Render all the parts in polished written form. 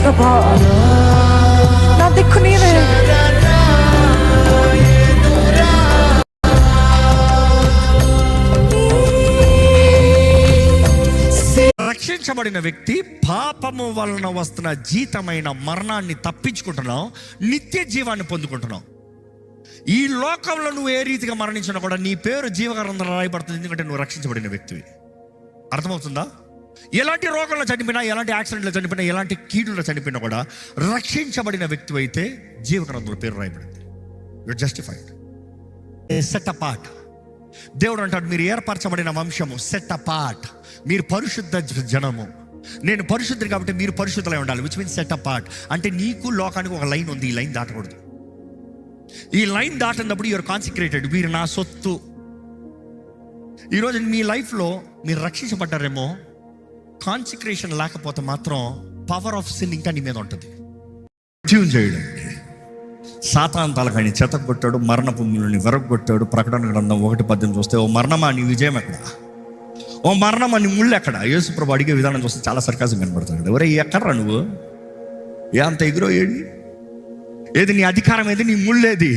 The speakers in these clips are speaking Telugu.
ప్రభా నా దిక్కు నీవే. రక్షించబడిన వ్యక్తి పాపము వలన వస్తున్న జీతమైన మరణాన్ని తప్పించుకుంటున్నావు, నిత్య జీవాన్ని పొందుకుంటున్నావు. ఈ లోకంలో నువ్వు ఏ రీతిగా మరణించినా కూడా నీ పేరు జీవగ్రంథంలో రాయబడుతుంది, ఎందుకంటే నువ్వు రక్షించబడిన వ్యక్తివి. అర్థమవుతుందా? ఎలాంటి రోగంలో చనిపోయినా, ఎలాంటి యాక్సిడెంట్లో చనిపోయినా, ఎలాంటి కీడులో చనిపోయినా కూడా రక్షించబడిన వ్యక్తి అయితే జీవగ్రంథంలో పేరు రాయబడింది. You're justified, set apart. దేవుడు అంటాడు, మీరు ఏర్పరచబడిన వంశము, సెట్ అపార్ట్, మీరు పరిశుద్ధ జనము. నేను పరిశుద్ధుడు కాబట్టి మీరు పరిశుద్ధులై ఉండాలి, విచ్ మీన్స్ సెట్ అపార్ట్. అంటే నీకు లోకానికి ఒక లైన్ ఉంది, ఈ లైన్ దాటకూడదు. ఈ లైన్ దాటినప్పుడు యూఆర్ కాన్సిక్రేటెడ్, వీరు నా సొత్తు. ఈరోజు మీ లైఫ్లో మీరు రక్షించబడ్డారేమో, కాన్సిక్రేషన్ లేకపోతే మాత్రం పవర్ ఆఫ్ సిన్ ఇంకా నీ మీద ఉంటుంది. ట్యూన్ చేయడానికి సాతాను తలకాయని చెతగొట్టాడు, మరణపు ముళ్ళని వెరగొట్టాడు. ప్రకటన గ్రంథం 1:18 చూస్తే, ఓ మరణమా నీ విజయం ఎక్కడ, ఓ మరణమా నీ ముళ్ళు ఎక్కడ? యేసుప్రభు అడిగే విధానం చూస్తే చాలా సర్కాసం కనబడుతుంది. ఎవరే ఎక్కడరా నువ్వు, ఏ అంత ఎగురో ఏది నీ అధికారం, ఏది నీ ముళ్ళేది?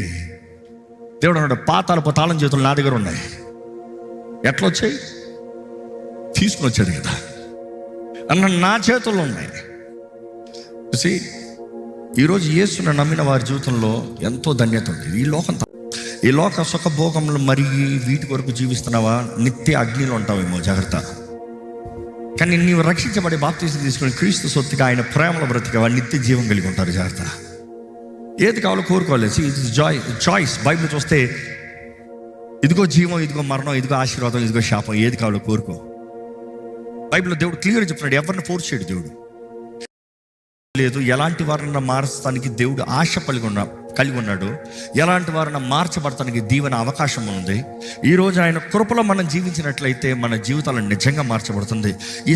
దేవుడు అన్నాడు, పాతాలపు తాళం చేతులు నా దగ్గర ఉన్నాయి. ఎట్లా వచ్చాయి? తీసుకుని వచ్చాడు కదా అన్న, నా చేతుల్లో ఉన్నాయి. చూసి ఈరోజు యేసును నమ్మిన వారి జీవితంలో ఎంతో ధన్యత ఉంది. ఈ లోక సుఖభోగంలో మరి వీటి వరకు జీవిస్తున్నావా, నిత్య అగ్నిలో ఉంటావేమో, జాగ్రత్త. కానీ నీవు రక్షించబడి బాప్తీసం తీసుకుని క్రీస్తు సొత్తుగా ఆయన ప్రేమలో బ్రతికేవా, నిత్య జీవం కలిగి ఉంటారు. జాగ్రత్త. ఏది కావాలో కోరుకోవాలి. It's choice. బైబిల్ చూస్తే ఇదిగో జీవం, ఇదిగో మరణం, ఇదిగో ఆశీర్వాదం, ఇదిగో శాపం, ఏది కావాలో కోరుకో. బైబిల్లో దేవుడు క్లియర్గా చెప్తున్నాడు, ఎవరిని ఫోర్స్ చేయడు దేవుడు. లేదు, ఎలాంటి వారిని మార్చడానికి దేవుడు ఆశ కలిగి ఉన్నాడు, ఎలాంటి వారిని మార్చబడటానికి దీవెన అవకాశం ఉంది. ఈరోజు ఆయన కృపలో మనం జీవించినట్లయితే మన జీవితాలను నిజంగా మార్చబడుతుంది. ఈ